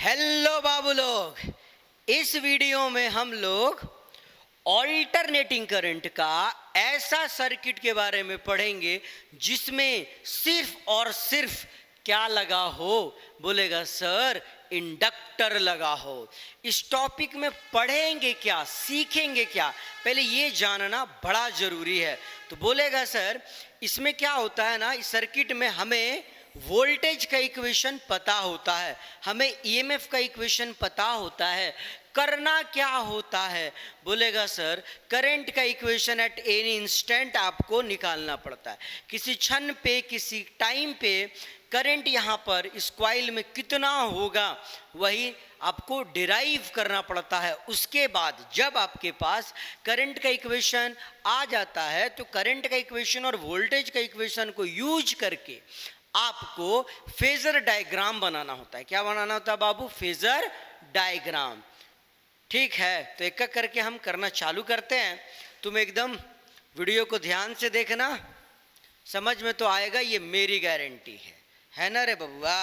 Hello बाबू लोग, इस video में हम लोग ऑल्टरनेटिंग करंट का ऐसा सर्किट के बारे में पढ़ेंगे जिसमें सिर्फ और सिर्फ क्या लगा हो। बोलेगा सर इंडक्टर लगा हो। इस टॉपिक में पढ़ेंगे क्या, सीखेंगे क्या, पहले ये जानना बड़ा जरूरी है। तो बोलेगा सर इसमें क्या होता है ना, इस सर्किट में हमें वोल्टेज का इक्वेशन पता होता है, हमें ईएमएफ का इक्वेशन पता होता है, करना क्या होता है। बोलेगा सर करंट का इक्वेशन एट एनी इंस्टेंट आपको निकालना पड़ता है। किसी क्षण पे, किसी टाइम पे करंट यहाँ पर इस कॉइल में कितना होगा वही आपको डिराइव करना पड़ता है। उसके बाद जब आपके पास करंट का इक्वेशन आ जाता है तो करंट का इक्वेशन और वोल्टेज का इक्वेशन को यूज करके आपको फेजर डायग्राम बनाना होता है। क्या बनाना होता है बाबू? Phasor diagram. ठीक है, तो एक एक करके हम करना चालू करते हैं। तुम एकदम वीडियो को ध्यान से देखना, समझ में तो आएगा, ये मेरी गारंटी है ना रे बबुआ।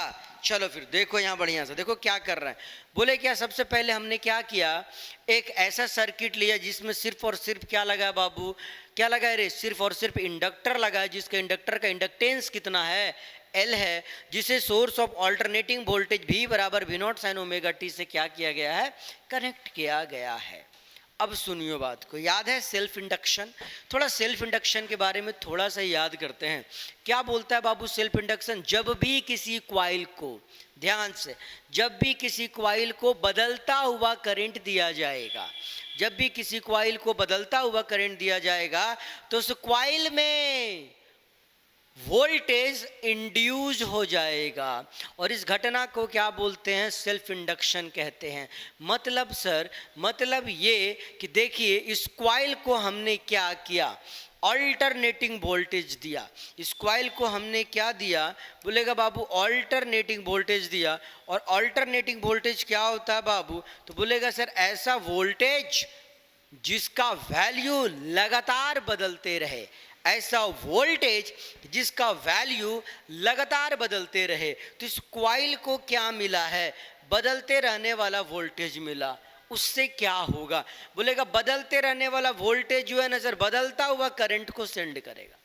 चलो फिर देखो यहाँ बढ़िया से देखो क्या कर रहे हैं। बोले क्या, सबसे पहले हमने क्या किया, एक ऐसा सर्किट लिया जिसमें सिर्फ और सिर्फ क्या लगा बाबू, क्या लगा रे, सिर्फ और सिर्फ इंडक्टर लगा है, जिसका इंडक्टर का इंडक्टेंस कितना है, एल है, जिसे source of alternating voltage V बराबर V naught sine omega T से क्या किया गया है, कनेक्ट किया गया है। अब सुनियो बात को, याद है सेल्फ इंडक्शन? थोड़ा सेल्फ इंडक्शन के बारे में थोड़ा सा याद करते हैं। क्या बोलता है बाबू सेल्फ इंडक्शन? जब भी किसी कॉइल को, ध्यान से, जब भी किसी कॉइल को बदलता हुआ करंट दिया जाएगा, जब भी किसी कॉइल को बदलता हुआ करंट दिया जाएगा तो उस कॉइल में वोल्टेज इंड्यूस हो जाएगा और इस घटना को क्या बोलते हैं, सेल्फ इंडक्शन कहते हैं। मतलब सर, मतलब ये कि देखिए इस कॉइल को हमने क्या किया, ऑल्टरनेटिंग वोल्टेज दिया। इस कॉइल को हमने क्या दिया, बोलेगा बाबू ऑल्टरनेटिंग वोल्टेज दिया। और ऑल्टरनेटिंग वोल्टेज क्या होता है बाबू? तो बोलेगा सर ऐसा वोल्टेज जिसका वैल्यू लगातार बदलते रहे, ऐसा वोल्टेज जिसका वैल्यू लगातार बदलते रहे। तो इस कॉइल को क्या मिला है, बदलते रहने वाला वोल्टेज मिला। उससे क्या होगा, बोलेगा बदलते रहने वाला वोल्टेज जो है ना सर, बदलता हुआ करंट को सेंड करेगा।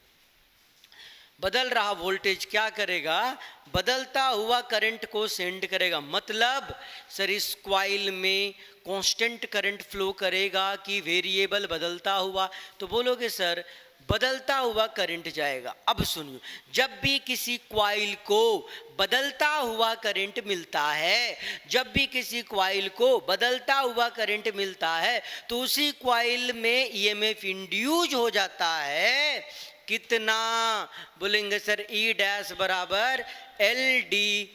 बदल रहा वोल्टेज क्या करेगा, बदलता हुआ करंट को सेंड करेगा। मतलब सर इस कॉइल में कांस्टेंट करंट फ्लो करेगा कि वेरिएबल बदलता हुआ? तो बोलोगे सर बदलता हुआ करंट जाएगा। अब सुनियो, जब भी किसी कॉइल को बदलता हुआ करंट मिलता है, जब भी किसी कॉइल को बदलता हुआ करंट मिलता है तो उसी कॉइल में ईएमएफ इंड्यूस हो जाता है। कितना? बोलेंगे सर ई डैश बराबर L D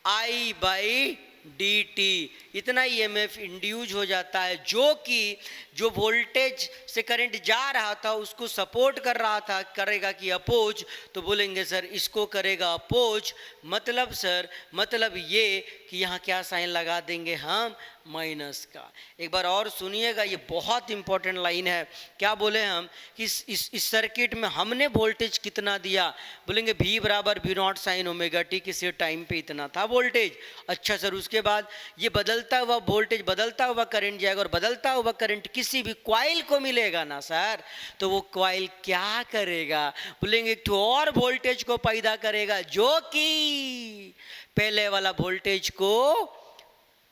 I by D T, इतना ईएमएफ इंड्यूस हो जाता है जो कि जो वोल्टेज से करंट जा रहा था उसको सपोर्ट कर रहा था, करेगा कि अपोज? तो बोलेंगे सर इसको करेगा अपोज। मतलब सर, मतलब ये कि यहाँ क्या साइन लगा देंगे हम, माइनस का। एक बार और सुनिएगा, ये बहुत इंपॉर्टेंट लाइन है। क्या बोले हम कि इस सर्किट में हमने वोल्टेज कितना दिया, बोलेंगे V बराबर V naught sine omega T, किसी टाइम पे इतना था वोल्टेज। अच्छा सर उसके बाद ये बदलता हुआ वोल्टेज, बदलता हुआ करंट जाएगा और बदलता हुआ करंट किसी भी कॉइल को मिलेगा ना सर, तो वो कॉइल क्या करेगा, बोलेंगे एक और वोल्टेज को पैदा करेगा जो कि पहले वाला वोल्टेज को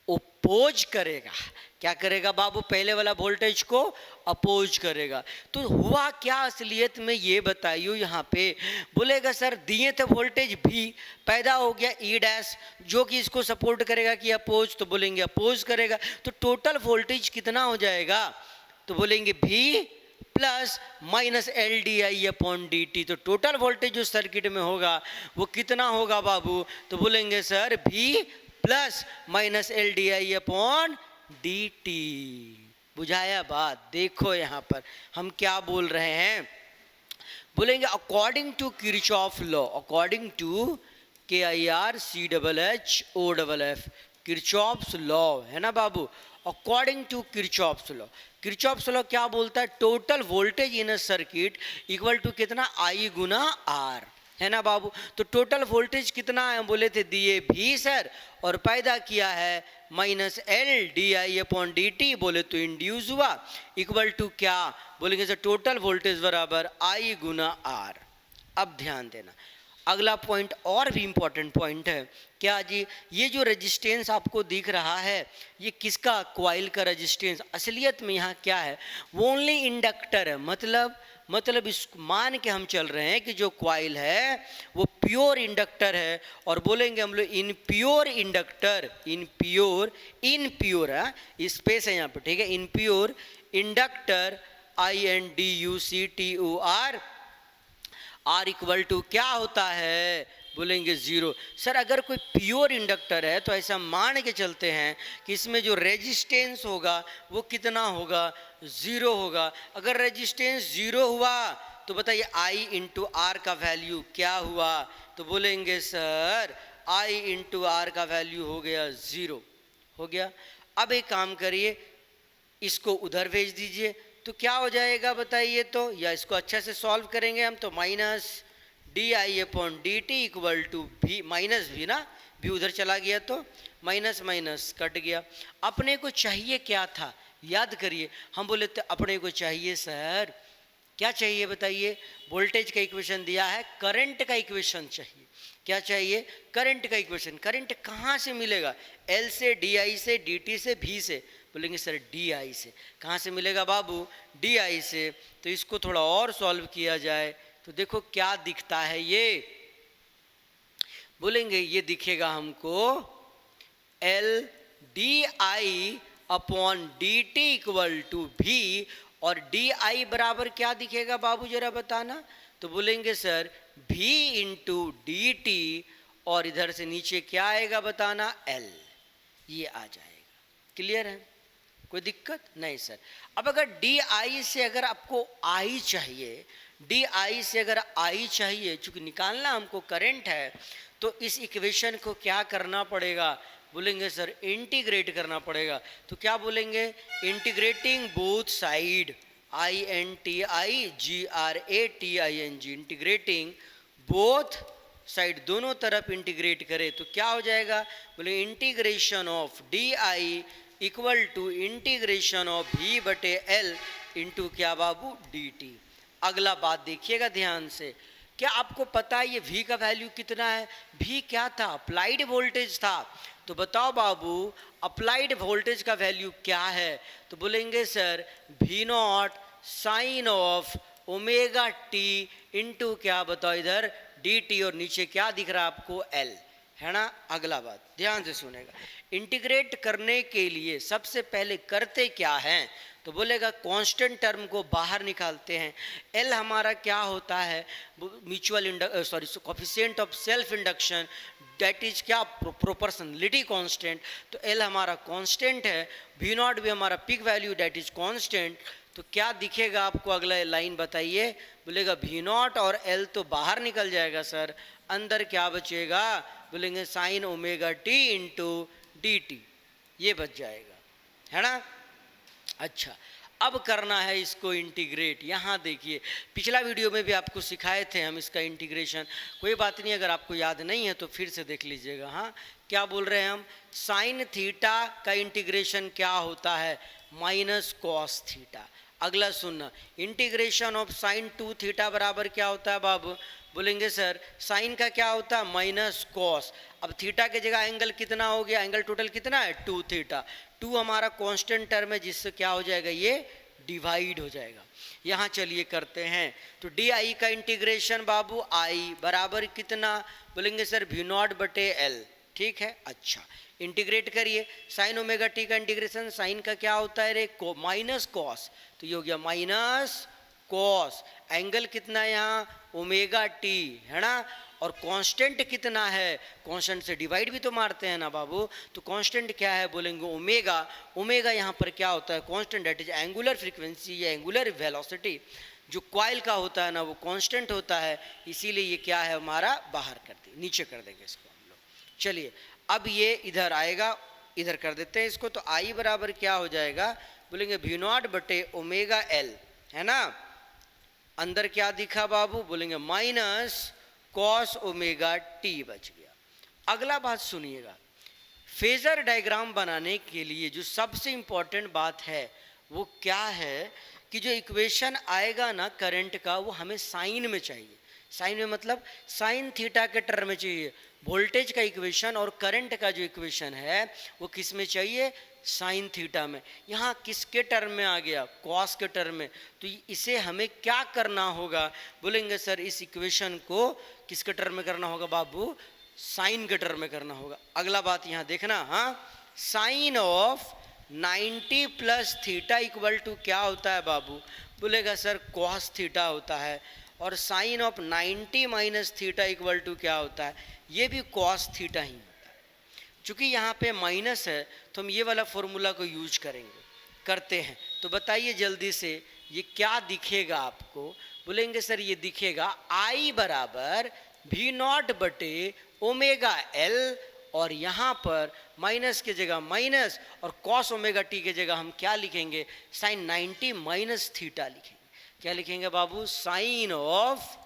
अपोज करेगा। क्या करेगा बाबू? पहले वाला वोल्टेज को अपोज करेगा। तो हुआ क्या असलियत में ये बताइयो यहाँ पे? बोलेगा सर दिए थे वोल्टेज भी, पैदा हो गया ई डैश जो कि इसको सपोर्ट करेगा कि अपोज, तो बोलेंगे अपोज करेगा। तो टोटल वोल्टेज कितना हो जाएगा? तो बोलेंगे V plus minus L D I upon D T. तो टोटल वोल्टेज जो सर्किट में होगा वो कितना होगा बाबू? तो बोलेंगे sir V plus minus L D I upon D T. बुझाया बात? देखो यहाँ पर हम क्या बोल रहे हैं, बोलेंगे according to Kirchhoff law, according to KIRCHHOFF, Kirchhoff's law है ना बाबू, according to Kirchhoff's law. Kirchhoff's law क्या बोलता है, total voltage in a circuit equal to कितना, I गुना R। है ना बाबू। तो टोटल वोल्टेज कितना है, बोले थे दिए भी सर, और पैदा किया है minus L D I upon D T, बोले तो इंड्यूस हुआ इक्वल टू क्या, बोलेंगे सर टोटल वोल्टेज बराबर आई गुना आर। अब ध्यान देना, अगला पॉइंट और भी इंपॉर्टेंट पॉइंट है। क्या जी, ये जो रेजिस्टेंस आपको दिख रहा है ये किसका, क्वाइल का रेजिस्टेंस। असलियत में यहाँ क्या है, वो ओनली इंडक्टर है। मतलब इस मान के हम चल रहे हैं कि जो क्वाइल है वो प्योर इंडक्टर है, और बोलेंगे हम लोग in pure inductor, in pure space है यहाँ पे, ठीक है, in pure inductor INDUCTOR are equal to क्या होता है, बोलेंगे जीरो। सर अगर कोई प्योर इंडक्टर है तो ऐसा मान के चलते हैं कि इसमें जो रेजिस्टेंस होगा वो कितना होगा, जीरो होगा। अगर रेजिस्टेंस जीरो हुआ तो बताइए आई इंटू आर का वैल्यू क्या हुआ, तो बोलेंगे सर आई इंटू आर का वैल्यू हो गया जीरो, हो गया। अब एक काम करिए, इसको उधर भेज दीजिए तो क्या हो जाएगा बताइए तो, या इसको अच्छा से सॉल्व करेंगे हम तो minus D I upon D T equal to V, minus V ना, भी उधर चला गया तो माइनस माइनस कट गया। अपने को चाहिए क्या था, याद करिए, हम बोले थे अपने को चाहिए सर क्या चाहिए बताइए, वोल्टेज का इक्वेशन दिया है, करंट का इक्वेशन चाहिए। क्या चाहिए, करंट का इक्वेशन। करंट कहाँ से मिलेगा, एल से, डी आई से, डी टी से, भी से, बोलेंगे सर डी आई से। कहाँ से मिलेगा बाबू, डी आई से। तो इसको थोड़ा और सॉल्व किया जाए तो देखो क्या दिखता है, ये बोलेंगे ये दिखेगा हमको L D I upon D T equal to V, और डी आई बराबर क्या दिखेगा बाबू जरा बताना, तो बोलेंगे सर भी इंटू डी टी, और इधर से नीचे क्या आएगा बताना, एल, ये आ जाएगा। क्लियर है, कोई दिक्कत नहीं सर। अब अगर डी आई से अगर आपको आई चाहिए, डी आई से अगर आई चाहिए, चूंकि निकालना हमको करंट है, तो इस इक्वेशन को क्या करना पड़ेगा, बोलेंगे सर इंटीग्रेट करना पड़ेगा। तो क्या बोलेंगे, integrating both side, INTIGRATING, integrating both side, दोनों तरफ इंटीग्रेट करें तो क्या हो जाएगा, बोले integration of D I equal to integration of V बटे एल इंटू क्या बाबू, डी टी। अगला बात देखिएगा ध्यान से, क्या आपको पता है ये V का वैल्यू कितना है, V क्या था, अप्लाइड वोल्टेज था। तो बताओ बाबू अप्लाइड वोल्टेज का वैल्यू क्या है, तो बोलेंगे sir V naught sine of omega T into क्या बताओ इधर डी टी, और नीचे क्या दिख रहा है आपको, L, है ना। अगला बात ध्यान से सुनेगा, इंटीग्रेट करने के लिए सबसे पहले करते क्या हैं, तो बोलेगा कांस्टेंट टर्म को बाहर निकालते हैं। एल हमारा क्या होता है, mutual coefficient of self induction, that is क्या, प्रोपोर्शनलिटी कांस्टेंट। तो एल हमारा कांस्टेंट है, वी नॉट भी हमारा peak value that is constant. तो क्या दिखेगा आपको, अगला लाइन बताइए, बोलेगा वी नॉट और एल तो बाहर निकल जाएगा सर, अंदर क्या बचेगा, बोलेंगे sine omega T into D T, ये बच जाएगा, है ना। अच्छा, अब करना है इसको इंटीग्रेट। यहाँ देखिए पिछला वीडियो में भी आपको सिखाए थे हम इसका इंटीग्रेशन, कोई बात नहीं अगर आपको याद नहीं है तो फिर से देख लीजिएगा। हाँ, क्या बोल रहे हैं हम, साइन थीटा का इंटीग्रेशन क्या होता है, माइनस कॉस थीटा। अगला सुनना, इंटीग्रेशन ऑफ साइन 2 थीटा बराबर क्या होता है बाबू, बोलेंगे सर साइन का क्या होता है, माइनस कॉस। अब थीटा के जगह एंगल कितना हो गया, एंगल टोटल कितना है, 2 थीटा। 2 हमारा कांस्टेंट टर्म है जिससे क्या हो जाएगा, ये डिवाइड हो जाएगा। यहाँ चलिए करते हैं, तो डी आई का इंटीग्रेशन बाबू आई बराबर कितना, बोलेंगे सर वी नॉट बटे एल, ठीक है। अच्छा, इंटीग्रेट करिए, साइन ओमेगा टी का इंटीग्रेशन, साइन का क्या होता है रे, माइनस कॉस, तो ये हो गया माइनस कॉस। एंगल कितना है यहाँ, ओमेगा टी, है ना, और कांस्टेंट कितना है, कांस्टेंट से डिवाइड भी तो मारते हैं ना बाबू, तो कांस्टेंट क्या है, बोलेंगे ओमेगा। ओमेगा यहाँ पर क्या होता है, constant, that is angular frequency या एंगुलर वेलोसिटी। जो कॉइल का होता है ना वो कांस्टेंट होता है, इसीलिए ये क्या है हमारा, बाहर कर दे, नीचे कर देंगे इसको हम लोग। चलिए अब ये इधर आएगा, इधर कर देते हैं इसको, तो आई बराबर क्या हो जाएगा, बोलेंगे वी नॉट बटे ओमेगा एल, है ना। अंदर क्या दिखा बाबू, बोलेंगे माइनस कॉस ओमेगा टी बच गया। अगला बात सुनिएगा, फेजर डायग्राम बनाने के लिए जो सबसे इंपॉर्टेंट बात है वो क्या है कि जो इक्वेशन आएगा ना करंट का, वो हमें साइन में चाहिए। साइन में मतलब साइन थीटा के टर्म में चाहिए। वोल्टेज का इक्वेशन और करंट का जो इक्वेशन है वो किस में चाहिए? साइन थीटा में। यहाँ किसके टर्म में आ गया? कॉस के टर्म में। तो इसे हमें क्या करना होगा? बोलेंगे सर इस इक्वेशन को किसके टर्म में करना होगा बाबू? साइन के टर्म में करना होगा। अगला बात यहाँ देखना, हाँ, sine of 90 plus theta equal to क्या होता है बाबू? बोलेगा सर कॉस थीटा होता है। और sine of 90 minus theta equal to क्या होता है? ये भी कॉस थीटा ही होता है। चूंकि यहाँ पे माइनस है तो हम ये वाला फॉर्मूला को यूज करेंगे, करते हैं। तो बताइए जल्दी से ये क्या दिखेगा आपको? बोलेंगे सर ये दिखेगा I बराबर भी नॉट बटे ओमेगा एल, और यहाँ पर माइनस के जगह माइनस और कॉस ओमेगा टी के जगह हम क्या लिखेंगे? साइन 90 माइनस थीटा लिखेंगे। क्या लिखेंगे बाबू? साइन ऑफ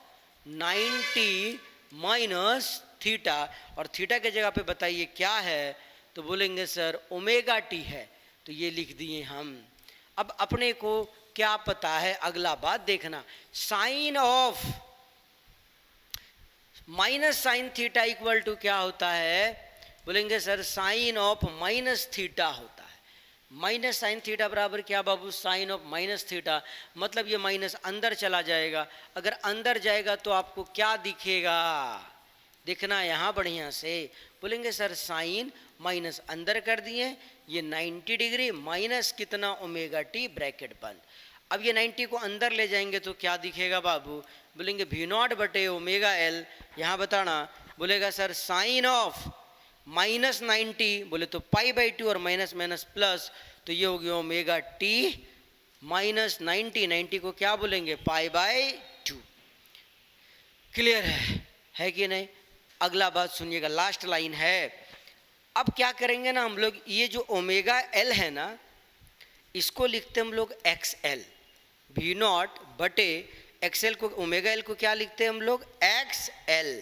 90 माइनस थीटा, और थीटा के जगह पे बताइए क्या है? तो बोलेंगे सर ओमेगा टी है। तो ये लिख दिए हम। अब अपने को क्या पता है? अगला बात देखना, sine of minus sine theta equal to क्या होता है? बोलेंगे sir sine of minus theta होता है। माइनस साइन थीटा बराबर क्या बाबू? Sine of minus theta. मतलब ये माइनस अंदर चला जाएगा। अगर अंदर जाएगा तो आपको क्या दिखेगा? देखना यहाँ बढ़िया से। बोलेंगे सर साइन माइनस अंदर कर दिए, ये 90 डिग्री माइनस कितना? ओमेगा टी ब्रैकेट बंद। अब ये 90 को अंदर ले जाएंगे तो क्या दिखेगा बाबू? बोलेंगे भी नॉट बटे ओमेगा एल। यहाँ बताना, बोलेगा सर साइन ऑफ माइनस 90, बोले तो पाई बाई 2 और माइनस माइनस प्लस, तो ये हो गया ओमेगा टी माइनस 90 को क्या बोलेंगे? पाई बाई 2। क्लियर है कि नहीं? अगला बात सुनिएगा, लास्ट लाइन है। अब क्या करेंगे ना हम लोग, ये जो ओमेगा एल है ना, इसको लिखते हम लोग एक्स एल। भी नॉट बटे एक्सएल को, ओमेगा एल को क्या लिखते हैं हम लोग? X L.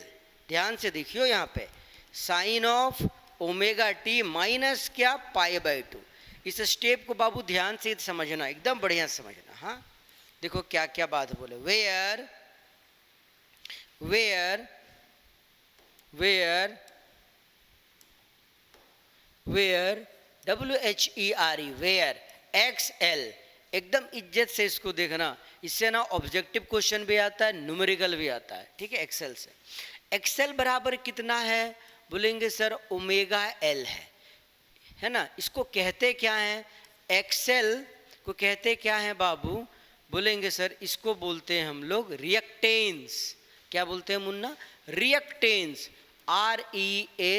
ध्यान से देखियो यहाँ पे, sine of omega T minus क्या? Pi by 2। इस स्टेप को बाबू ध्यान से समझना, एकदम बढ़िया समझना। हाँ देखो क्या क्या बात बोले, where where where where WHERE, where X L. एकदम इज्जत से इसको देखना, इससे ना ऑब्जेक्टिव क्वेश्चन भी आता है, न्यूमेरिकल भी आता है। ठीक है, एक्सेल से। एक्सेल बराबर कितना है? बोलेंगे सर ओमेगा एल है ना। इसको कहते क्या है? एक्सेल को कहते क्या है बाबू? बोलेंगे सर इसको बोलते हैं हम लोग रिएक्टेंस। क्या बोलते हैं मुन्ना? रिएक्टेंस। REACTANCE,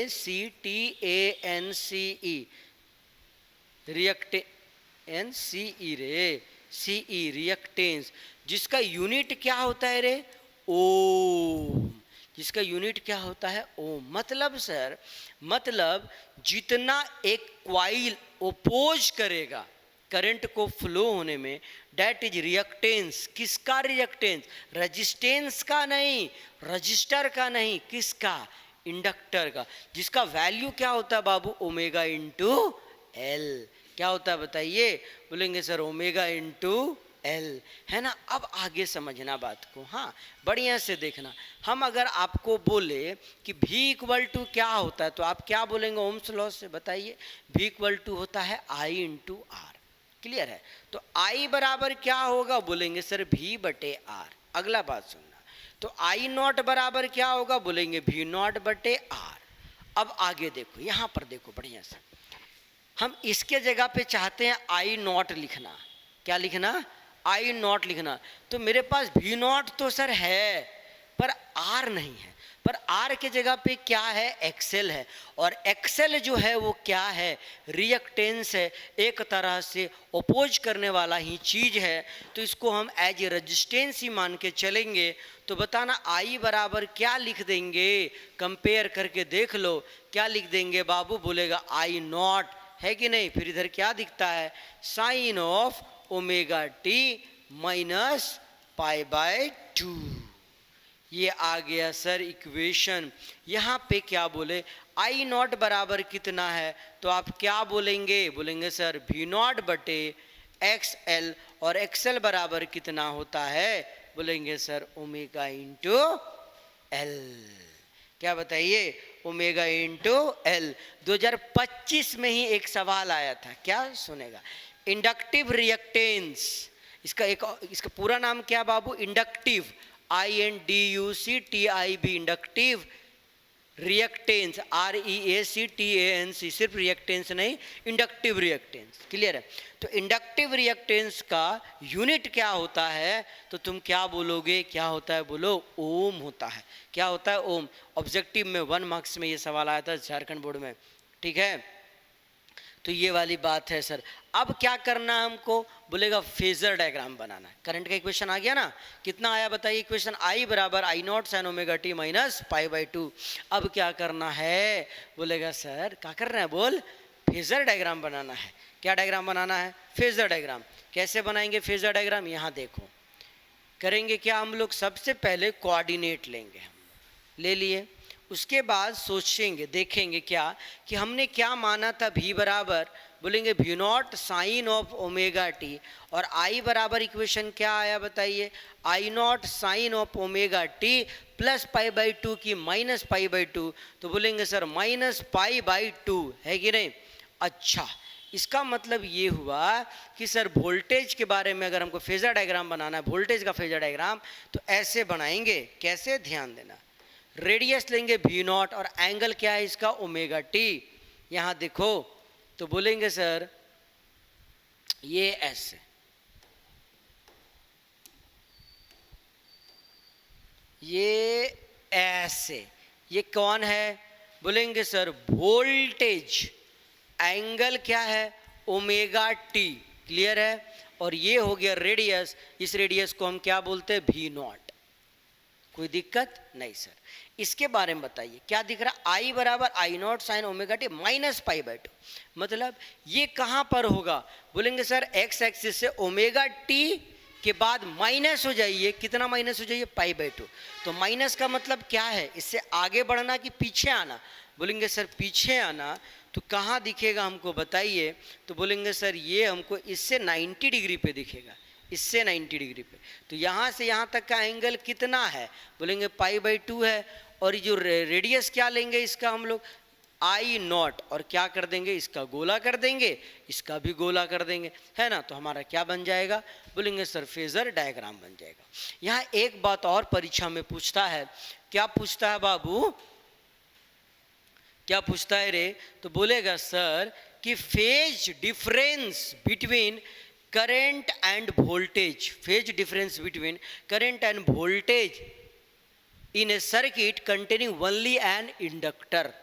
रिएक्टेंस रे, CE रिएक्टेंस, जिसका यूनिट क्या होता है रे? ओम। जिसका यूनिट क्या होता है? ओम। मतलब सर, मतलब जितना एक क्वाइल ओपोज करेगा करंट को फ्लो होने में, डेट इज रिएक्टेंस। किसका रिएक्टेंस? रेजिस्टेंस का नहीं, रजिस्टर का नहीं, किसका? इंडक्टर का। जिसका वैल्यू क्या होता है बाबू? Omega into L. क्या होता है बताइए? बोलेंगे सर ओमेगा इंटू एल, है ना। अब आगे समझना बात को, हाँ बढ़िया से देखना। हम अगर आपको बोले कि V इक्वल टू क्या होता है, तो आप क्या बोलेंगे ओम्स लॉ से? बताइए। V इक्वल टू होता है I इंटू आर। क्लियर है? तो I बराबर क्या होगा? बोलेंगे सर V बटे आर। अगला बात सुनना, तो I नॉट बराबर क्या होगा? बोलेंगे V नॉट बटे आर। अब आगे देखो, यहाँ पर देखो बढ़िया से, हम इसके जगह पे चाहते हैं I नॉट लिखना। क्या लिखना? I नॉट लिखना। तो मेरे पास V नॉट तो सर है, पर R नहीं है। पर R के जगह पे क्या है? एक्सेल है। और एक्सेल जो है वो क्या है? रिएक्टेंस है, एक तरह से ओपोज करने वाला ही चीज है। तो इसको हम एज ए रेजिस्टेंस ही मान के चलेंगे। तो बताना I बराबर क्या लिख देंगे? कंपेयर करके देख लो, क्या लिख देंगे बाबू? बोलेगा I नॉट, है कि नहीं। फिर इधर क्या दिखता है? Sine of omega T minus pi by 2। ये आ गया सर इक्वेशन। यहाँ पे क्या बोले, आई नॉट बराबर कितना है, तो आप क्या बोलेंगे, बोलेंगे सर वी नॉट बटे एक्स एल, और एक्स एल बराबर कितना होता है, बोलेंगे सर ओमेगा इंटू एल। क्या बताइए, ओमेगा इंटू एल। 2025 में ही एक सवाल आया था, क्या सुनेगा, इंडक्टिव रिएक्टेंस, इसका पूरा नाम क्या बाबू, inductive, INDUCTIV, inductive reactance, REACTANC, सिर्फ रिएक्टेंस नहीं, इंडक्टिव रिएक्टेंस, क्लियर है। तो इंडक्टिव रिएक्टेंस का यूनिट क्या होता है, तो तुम क्या बोलोगे, क्या होता है, बोलो ओम होता है। क्या होता है, ओम। ऑब्जेक्टिव में 1 मार्क्स में ये सवाल आया था झारखंड बोर्ड में, ठीक है। तो ये वाली बात है सर। अब क्या करना है हमको, बोलेगा फेजर डायग्राम बनाना है। करंट का इक्वेशन आ गया ना, कितना आया बताइए इक्वेशन, I बराबर I naught sine omega T minus pi by 2। अब क्या करना है, बोलेगा सर क्या करना है, बोल फेजर डायग्राम बनाना है। क्या डायग्राम बनाना है, फेजर डायग्राम। कैसे बनाएंगे फेजर डायग्राम, यहाँ देखो करेंगे क्या हम लोग, सबसे पहले कोऑर्डिनेट लेंगे, हम ले लिए, उसके बाद सोचेंगे देखेंगे क्या कि हमने क्या माना था, v बराबर बोलेंगे V naught sine of omega T, और I बराबर इक्वेशन क्या आया बताइए, I naught sine of omega T plus pi by 2 की माइनस पाई बाई 2, तो बोलेंगे सर माइनस पाई बाई 2, है कि नहीं। अच्छा, इसका मतलब ये हुआ कि सर वोल्टेज के बारे में अगर हमको फेजर डायग्राम बनाना है, वोल्टेज का फेजर डायग्राम, तो ऐसे बनाएंगे। कैसे, ध्यान देना, रेडियस लेंगे वी नॉट, और एंगल क्या है इसका, ओमेगा टी। यहाँ देखो तो बोलेंगे सर ये ऐसे, ये ऐसे, ये कौन है, बोलेंगे सर वोल्टेज, एंगल क्या है, ओमेगा टी, क्लियर है। और ये हो गया रेडियस, इस रेडियस को हम क्या बोलते हैं, वी नॉट। कोई दिक्कत नहीं सर। इसके बारे में बताइए क्या दिख रहा, I बराबर I naught sine omega T minus pi by 2, मतलब ये कहाँ पर होगा, बोलेंगे सर एक्स एक्सिस से ओमेगा टी के बाद माइनस हो जाइए, कितना माइनस हो जाइए, पाई बाई 2। तो माइनस का मतलब क्या है, इससे आगे बढ़ना कि पीछे आना, बोलेंगे सर पीछे आना। तो कहाँ दिखेगा हमको बताइए, तो बोलेंगे सर ये हमको इससे 90 डिग्री पे दिखेगा, इससे 90 डिग्री पे। तो यहाँ से यहाँ तक का एंगल कितना है, बोलेंगे पाई बाई 2 है। और जो रेडियस क्या लेंगे इसका हम लोग, I नॉट, और क्या कर देंगे, इसका गोला कर देंगे, इसका भी गोला कर देंगे, है ना। तो हमारा क्या बन जाएगा, बोलेंगे सर फेजर डायग्राम बन जाएगा। यहाँ एक बात और परीक्षा में पूछता है, क्या पूछता है बाबू, क्या पूछता है रे, तो बोलेगा सर कि phase difference between current end voltage, phase difference between current end voltage in A circuit containing only an inductor.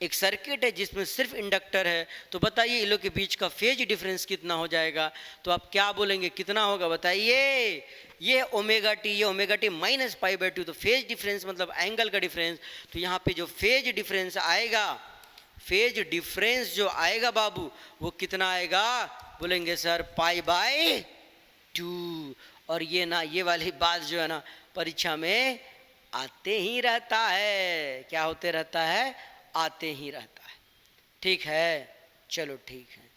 एक सर्किट है जिसमें सिर्फ इंडक्टर है, तो बताइए इन लोग के बीच का फेज डिफरेंस कितना हो जाएगा। तो आप क्या बोलेंगे, कितना होगा बताइए, ये ओमेगा टी, ये omega T minus pi by 2, तो फेज डिफरेंस मतलब एंगल का डिफरेंस। तो यहाँ पे जो फेज डिफरेंस आएगा, फेज डिफरेंस जो आएगा बाबू, वो कितना आएगा, बोलेंगे सर पाई बाई 2। और ये ना, ये वाली बात जो है ना परीक्षा में आते ही रहता है, क्या होते रहता है, आते ही रहता है। ठीक है, चलो ठीक है।